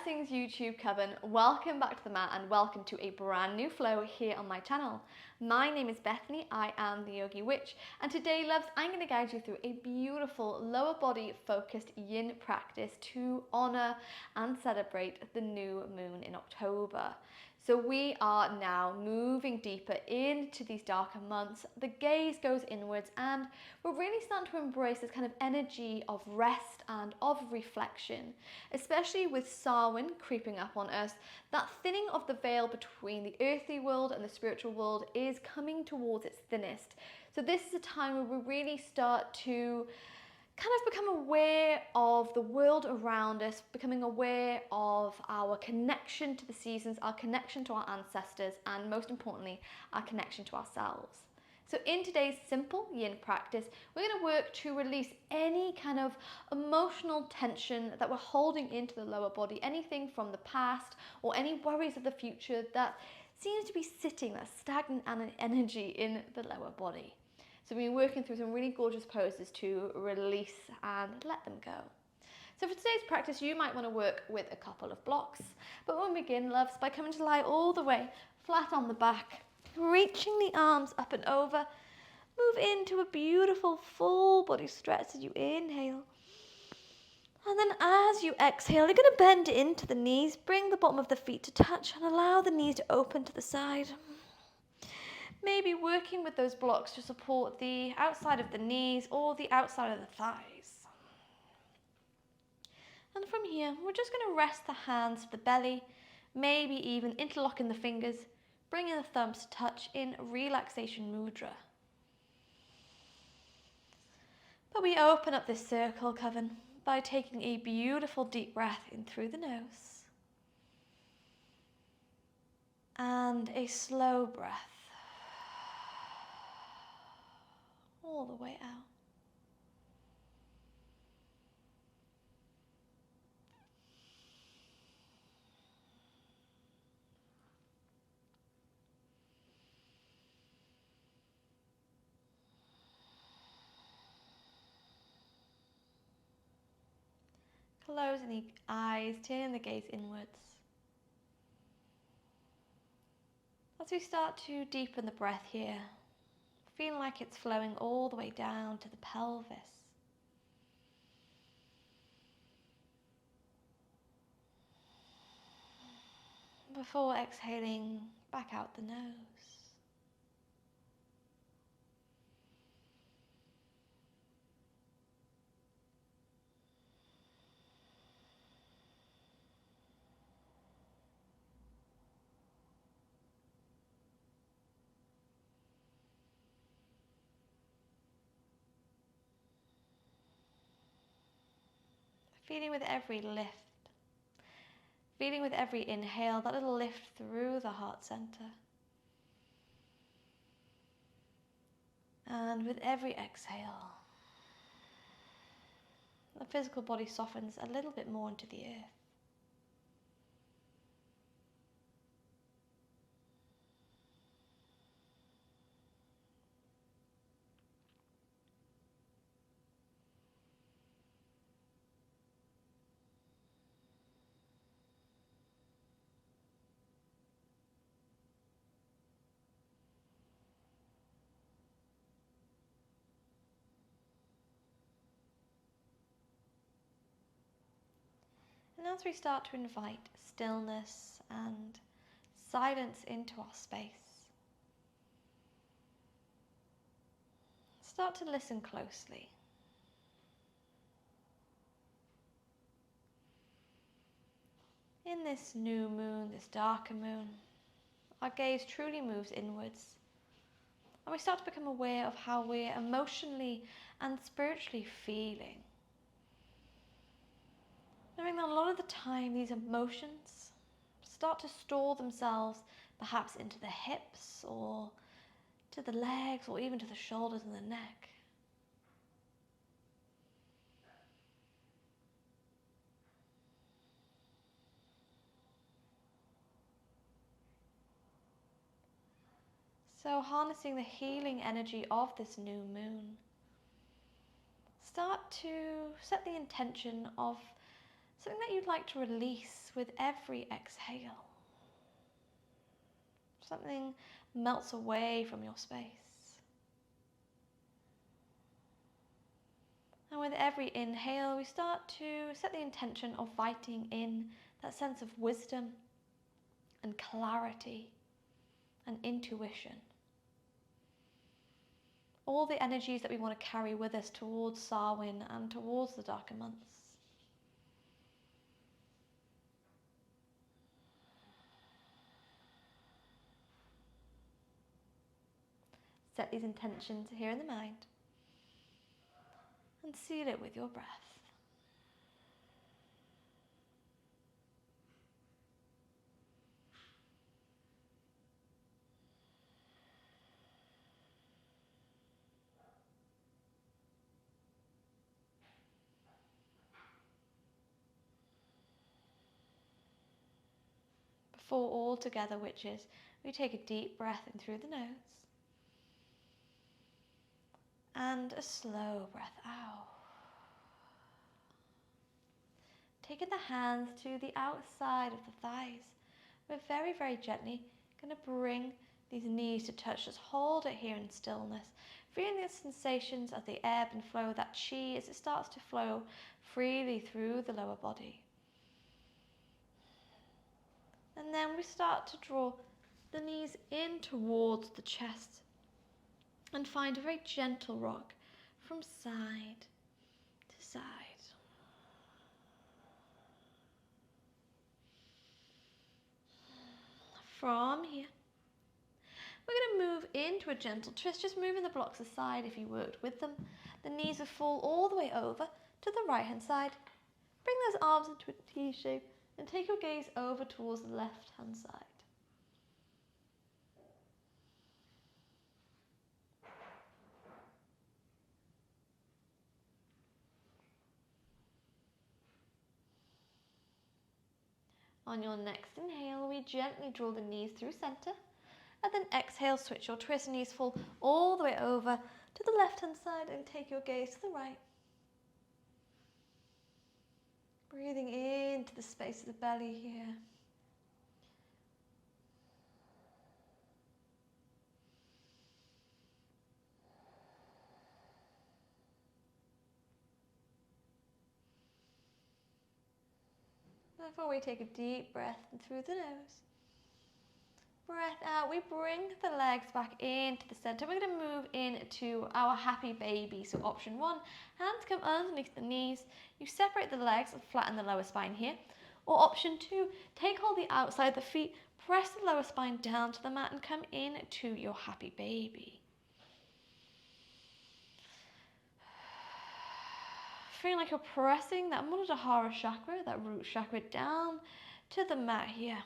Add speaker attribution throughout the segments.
Speaker 1: Blessings YouTube Coven, welcome back to the mat and welcome to a brand new flow here on my channel. My name is Bethany, I am the Yogi Witch, and today loves I'm going to guide you through a beautiful lower body focused yin practice to honour and celebrate the new moon in October. So we are now moving deeper into these darker months. The gaze goes inwards and we're really starting to embrace this kind of energy of rest and of reflection, especially with Samhain creeping up on us. That thinning of the veil between the earthly world and the spiritual world is coming towards its thinnest. So this is a time where we really start to kind of become aware of the world around us, becoming aware of our connection to the seasons, our connection to our ancestors, and most importantly, our connection to ourselves. So in today's simple yin practice, we're going to work to release any kind of emotional tension that we're holding into the lower body, anything from the past or any worries of the future that seems to be sitting, that stagnant energy in the lower body. So we're working through some really gorgeous poses to release and let them go. So for today's practice, you might want to work with a couple of blocks. But we'll begin, loves, by coming to lie all the way flat on the back, reaching the arms up and over. Move into a beautiful full body stretch as you inhale. And then as you exhale, you're going to bend into the knees, bring the bottom of the feet to touch and allow the knees to open to the side. Maybe working with those blocks to support the outside of the knees or the outside of the thighs. And from here, we're just going to rest the hands to the belly, maybe even interlocking the fingers, bringing the thumbs to touch in relaxation mudra. But we open up this circle, Coven, by taking a beautiful deep breath in through the nose and a slow breath all the way out. Closing the eyes, turning the gaze inwards. As we start to deepen the breath here, feeling like it's flowing all the way down to the pelvis. Before exhaling back out the nose. Feeling with every lift, feeling with every inhale, that little lift through the heart center. And with every exhale, the physical body softens a little bit more into the earth. And as we start to invite stillness and silence into our space, start to listen closely. In this new moon, this darker moon, our gaze truly moves inwards, and we start to become aware of how we're emotionally and spiritually feeling. Knowing that a lot of the time these emotions start to store themselves perhaps into the hips or to the legs or even to the shoulders and the neck. So harnessing the healing energy of this new moon, start to set the intention of something that you'd like to release with every exhale. Something melts away from your space. And with every inhale, we start to set the intention of inviting in that sense of wisdom and clarity and intuition. All the energies that we want to carry with us towards Samhain and towards the darker months. Set these intentions here in the mind and seal it with your breath. Before all together, witches, we take a deep breath in through the nose and a slow breath out. Taking the hands to the outside of the thighs, we're very, very gently going to bring these knees to touch. Just hold it here in stillness, feeling the sensations of the ebb and flow, that chi as it starts to flow freely through the lower body. And then we start to draw the knees in towards the chest and find a very gentle rock from side to side. From here, we're going to move into a gentle twist, just moving the blocks aside if you worked with them. The knees will fall all the way over to the right hand side. Bring those arms into a T shape and take your gaze over towards the left hand side. On your next inhale, we gently draw the knees through center, and then exhale, switch your twist, knees fall all the way over to the left hand side and take your gaze to the right. Breathing into the space of the belly here. Before we take a deep breath in through the nose, breath out, we bring the legs back into the center. We're going to move into our happy baby. So option one, hands come underneath the knees. You separate the legs and flatten the lower spine here. Or option two, take hold the outside of the feet, press the lower spine down to the mat and come into your happy baby. Feeling like you're pressing that Muladhara chakra, that root chakra, down to the mat here.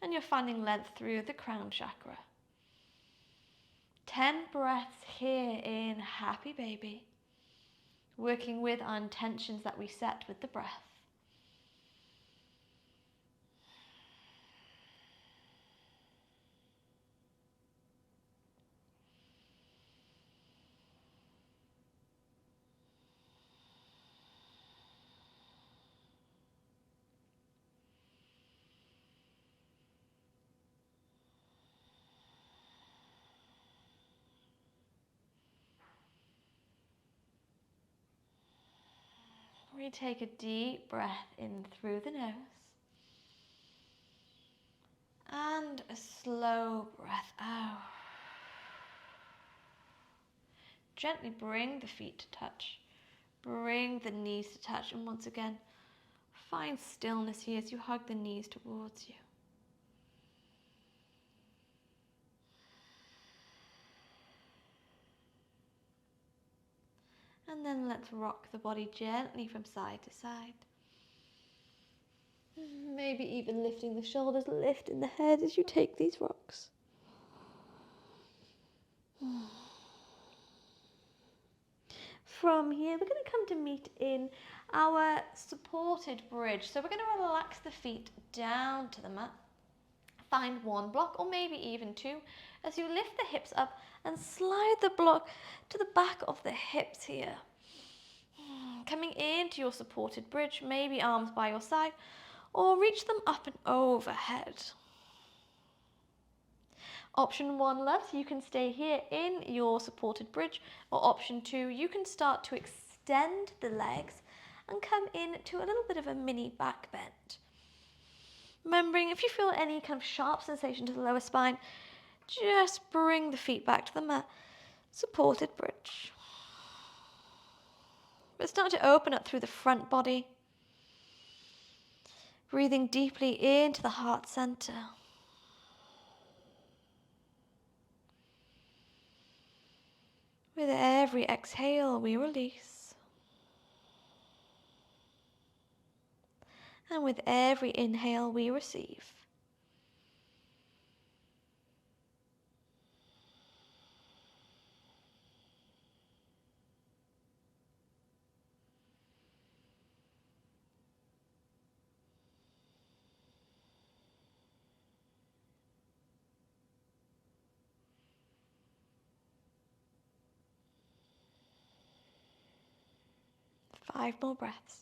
Speaker 1: And you're finding length through the crown chakra. 10 breaths here in happy baby. Working with our intentions that we set with the breath. We take a deep breath in through the nose and a slow breath out. Gently bring the feet to touch, bring the knees to touch, and once again find stillness here as you hug the knees towards you. And then let's rock the body gently from side to side. Maybe even lifting the shoulders, lifting the head as you take these rocks. From here, we're going to come to meet in our supported bridge. So we're going to relax the feet down to the mat. Find one block or maybe even two as you lift the hips up and slide the block to the back of the hips here. coming into your supported bridge, maybe arms by your side, or reach them up and overhead. Option 1, loves, you can stay here in your supported bridge, or option 2, you can start to extend the legs and come into a little bit of a mini back bend. Remembering, if you feel any kind of sharp sensation to the lower spine, just bring the feet back to the mat. Supported bridge. But start to open up through the front body. Breathing deeply into the heart center. With every exhale, we release. And with every inhale, we receive. Five more breaths.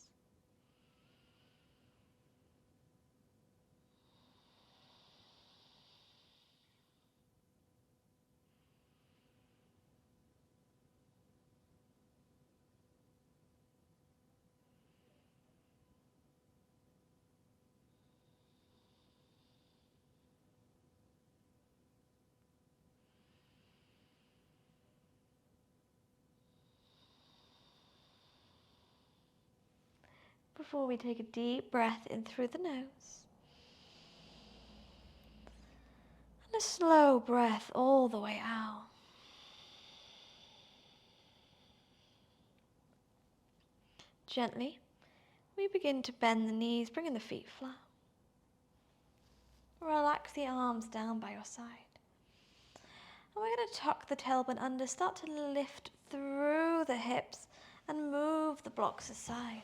Speaker 1: Before we take a deep breath in through the nose. And a slow breath all the way out. Gently, we begin to bend the knees, bringing the feet flat. Relax the arms down by your side. And we're going to tuck the tailbone under, start to lift through the hips and move the blocks aside.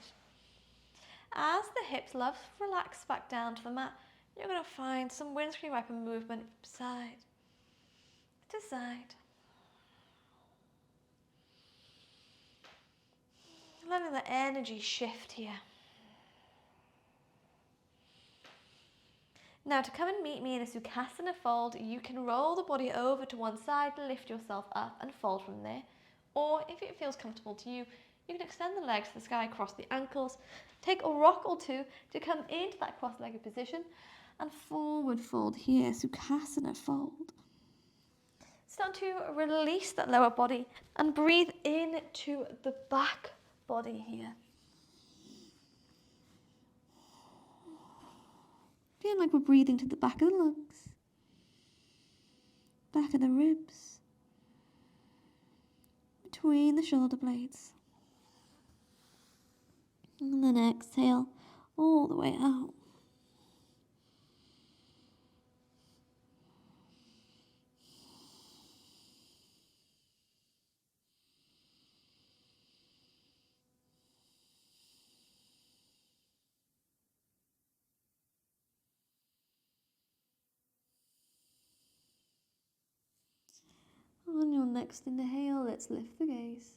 Speaker 1: As the hips, loves, relax back down to the mat, you're going to find some windscreen wiper movement side to side. Letting the energy shift here. Now to come and meet me in a Sukhasana fold, you can roll the body over to one side, lift yourself up and fold from there. Or if it feels comfortable to you, you can extend the legs to the sky, cross the ankles, take a rock or two to come into that cross-legged position and forward fold here, Sukhasana fold. Start to release that lower body and breathe into the back body here. Feel like we're breathing to the back of the lungs, back of the ribs, between the shoulder blades. And then exhale all the way out. On your next inhale, let's lift the gaze.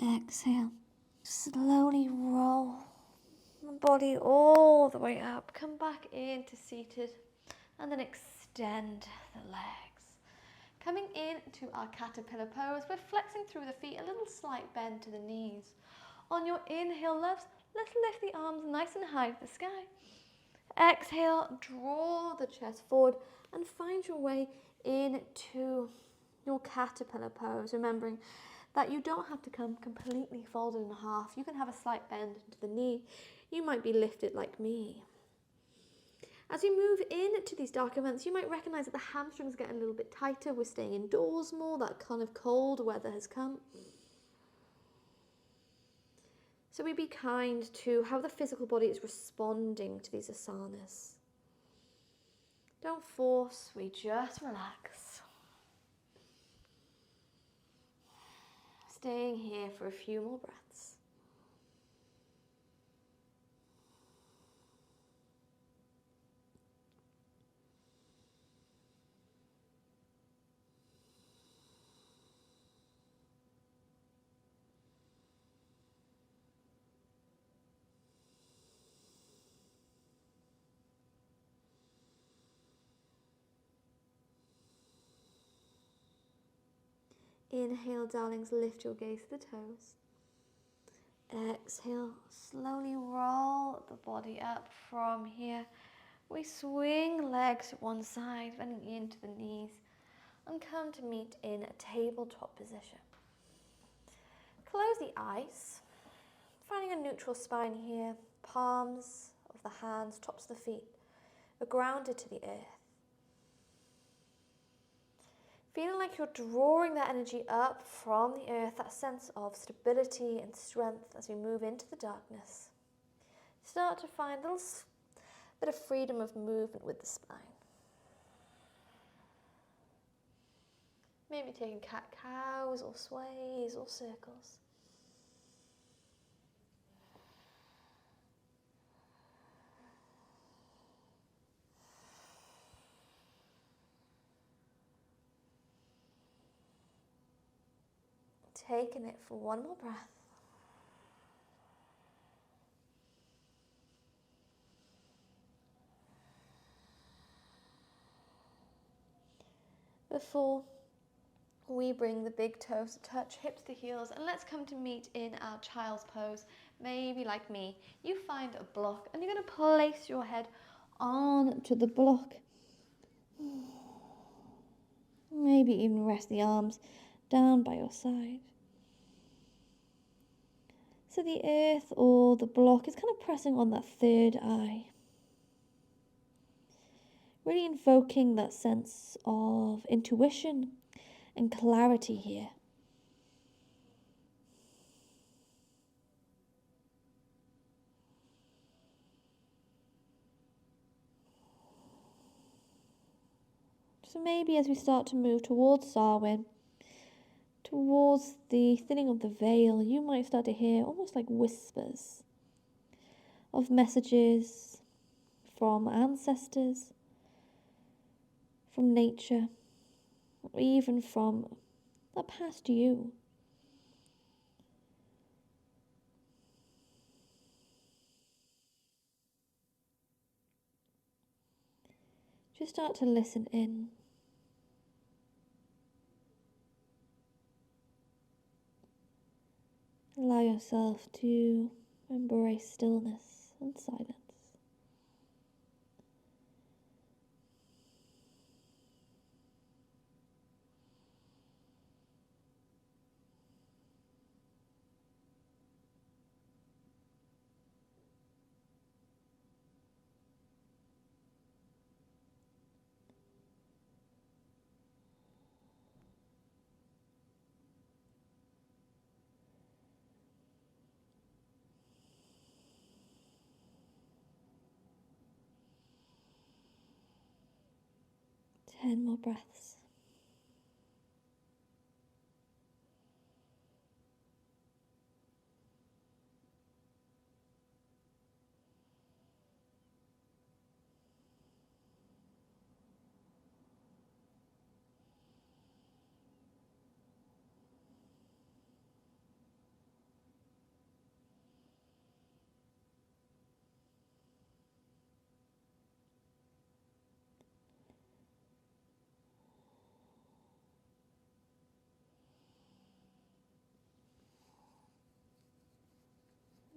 Speaker 1: Exhale. Slowly roll the body all the way up. Come back into seated and then extend the legs. Coming into our caterpillar pose, we're flexing through the feet, a little slight bend to the knees. On your inhale, loves, let's lift the arms nice and high to the sky. Exhale, draw the chest forward and find your way into your caterpillar pose, remembering that you don't have to come completely folded in half. You can have a slight bend into the knee. You might be lifted like me. As you move into these darker months, you might recognize that the hamstrings get a little bit tighter. We're staying indoors more. That kind of cold weather has come. So we be kind to how the physical body is responding to these asanas. Don't force, we just relax. Staying here for a few more breaths. Inhale, darlings, lift your gaze to the toes. Exhale, slowly roll the body up from here. We swing legs to one side, bending into the knees, and come to meet in a tabletop position. Close the eyes, finding a neutral spine here. Palms of the hands, tops of the feet are grounded to the earth. Feeling like you're drawing that energy up from the earth, that sense of stability and strength as we move into the darkness. Start to find a little bit of freedom of movement with the spine. Maybe taking cat-cows or sways or circles. Taking it for one more breath. Before we bring the big toes to touch, hips to heels, and let's come to meet in our child's pose. Maybe like me, you find a block and you're going to place your head onto the block. Maybe even rest the arms down by your side. So the earth or the block is kind of pressing on that third eye. Really invoking that sense of intuition and clarity here. So maybe as we start to move towards Samhain, towards the thinning of the veil, you might start to hear almost like whispers of messages from ancestors, from nature, or even from the past you. Just start to listen in. Allow yourself to embrace stillness and silence. Ten more breaths.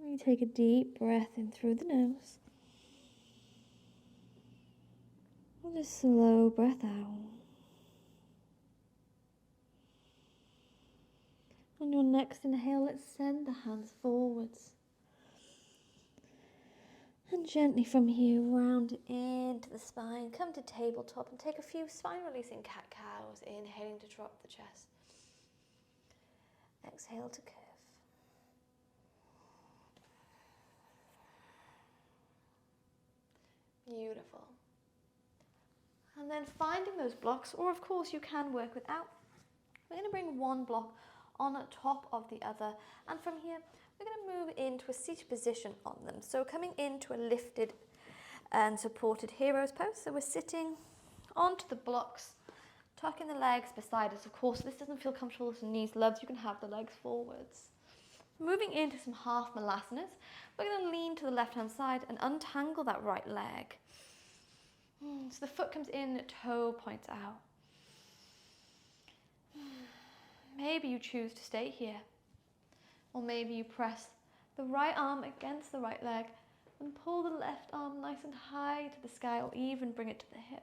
Speaker 1: You take a deep breath in through the nose. And a slow breath out. On your next inhale, let's send the hands forwards. And gently from here, round into the spine. Come to tabletop and take a few spine-releasing cat-cows. Inhaling to drop the chest. Exhale to curve. Beautiful. And then finding those blocks, or of course you can work without. We're going to bring one block on top of the other, and from here we're going to move into a seated position on them. So coming into a lifted and supported hero's pose. So we're sitting onto the blocks, tucking the legs beside us. Of course, if this doesn't feel comfortable with the knees, loves, you can have the legs forwards. Moving into some half malasanas, we're going to lean to the left-hand side and untangle that right leg. So the foot comes in, toe points out. Maybe you choose to stay here, or maybe you press the right arm against the right leg and pull the left arm nice and high to the sky, or even bring it to the hip.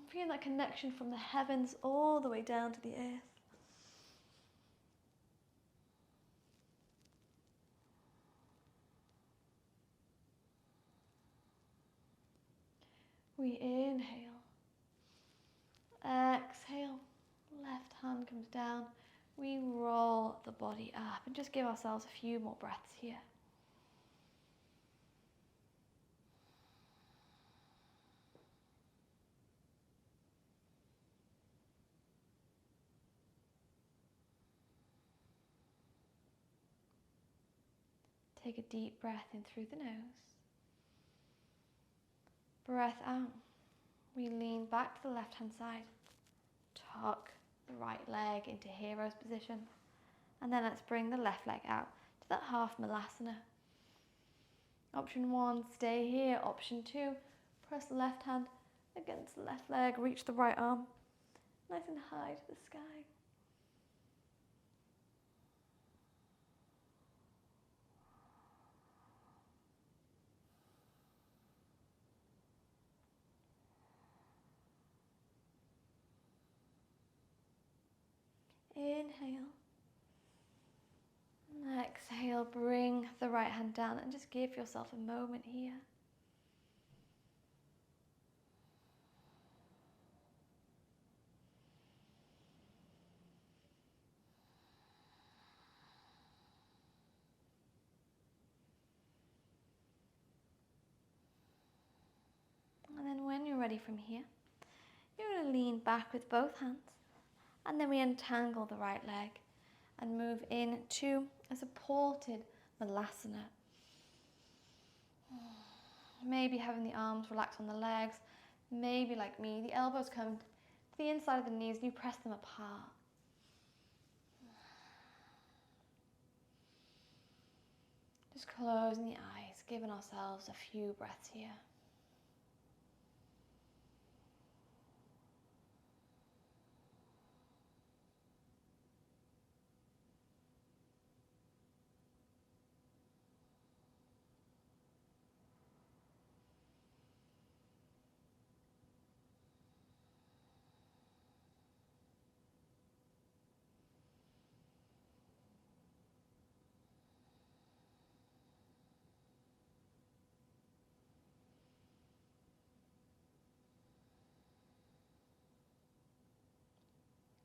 Speaker 1: Feel that connection from the heavens all the way down to the earth. We inhale, exhale, left hand comes down, we roll the body up and just give ourselves a few more breaths here. Take a deep breath in through the nose. Breath out. We lean back to the left hand side. Tuck the right leg into hero's position. And then let's bring the left leg out to that half malasana. Option 1, stay here. Option 2, press the left hand against the left leg. Reach the right arm nice and high to the sky. Inhale. And exhale, bring the right hand down and just give yourself a moment here. And then when you're ready from here, you're going to lean back with both hands. And then we untangle the right leg and move into a supported malasana. Maybe having the arms relax on the legs. Maybe like me, the elbows come to the inside of the knees and you press them apart. Just closing the eyes, giving ourselves a few breaths here.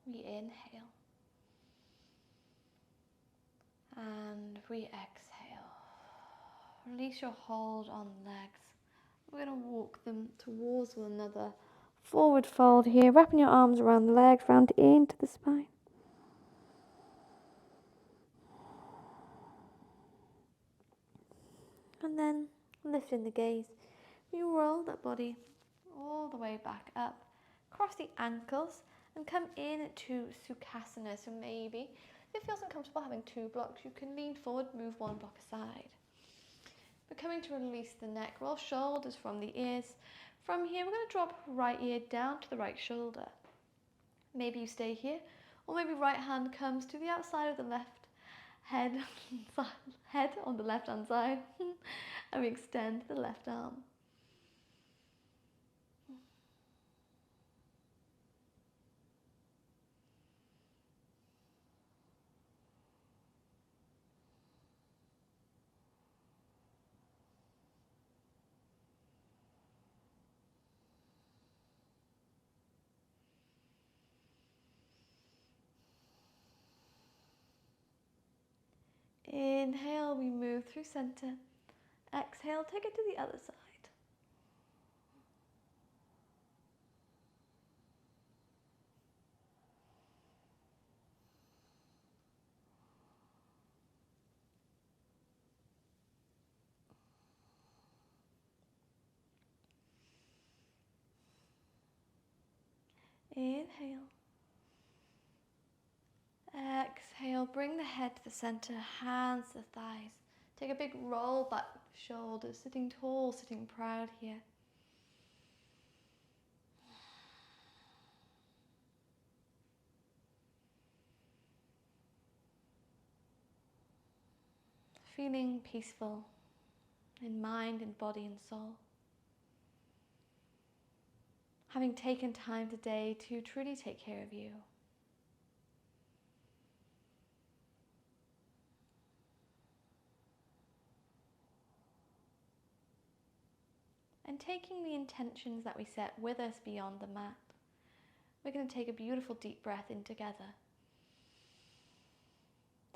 Speaker 1: We inhale and we exhale. Release your hold on the legs. We're going to walk them towards one another. Forward fold here, wrapping your arms around the legs, round into the spine. And then lifting the gaze, we roll that body all the way back up, cross the ankles and come into Sukhasana. So maybe if it feels uncomfortable having 2 blocks, you can lean forward, move 1 block aside. We're coming to release the neck, roll shoulders from the ears. From here, we're going to drop right ear down to the right shoulder. Maybe you stay here, or maybe right hand comes to the outside of the left head on the left hand side, and we extend the left arm. Inhale, we move through center. Exhale, take it to the other side. Inhale. Exhale, bring the head to the center, hands to the thighs. Take a big roll back with the shoulders, sitting tall, sitting proud here. feeling peaceful in mind and body and soul. Having taken time today to truly take care of you. And taking the intentions that we set with us beyond the mat. We're going to take a beautiful deep breath in together.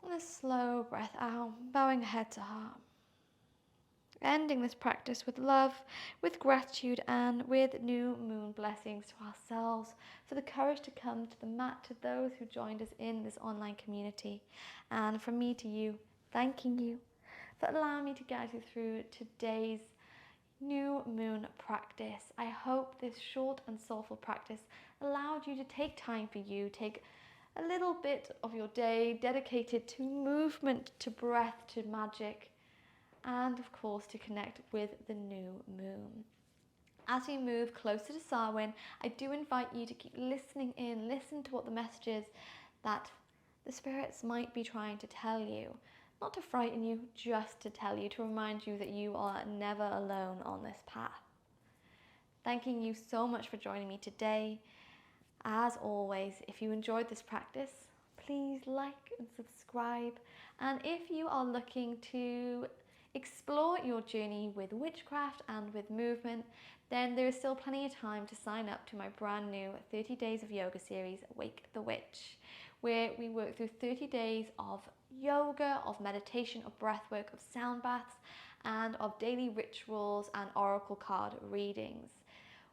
Speaker 1: And a slow breath out, bowing head to heart. Ending this practice with love, with gratitude, and with new moon blessings to ourselves for the courage to come to the mat, to those who joined us in this online community. And from me to you, thanking you for allowing me to guide you through today's new moon practice. I hope this short and soulful practice allowed you to take time for you, take a little bit of your day dedicated to movement, to breath, to magic, and of course to connect with the new moon. As we move closer to Samhain, I do invite you to keep listening in, listen to what the message is that the spirits might be trying to tell you. Not to frighten you, just to tell you, to remind you that you are never alone on this path. Thanking you so much for joining me today. As always, if you enjoyed this practice, please like and subscribe. And if you are looking to explore your journey with witchcraft and with movement, then there is still plenty of time to sign up to my brand new 30 Days of Yoga series, Wake the Witch, where we work through 30 days of yoga, of meditation, of breathwork, of sound baths, and of daily rituals and oracle card readings.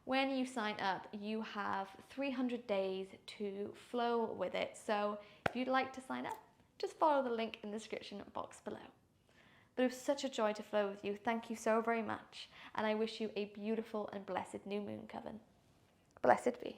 Speaker 1: When you sign up, you have 300 days to flow with it. So if you'd like to sign up, just follow the link in the description box below. But it was such a joy to flow with you. Thank you so very much. And I wish you a beautiful and blessed new moon coven. Blessed be.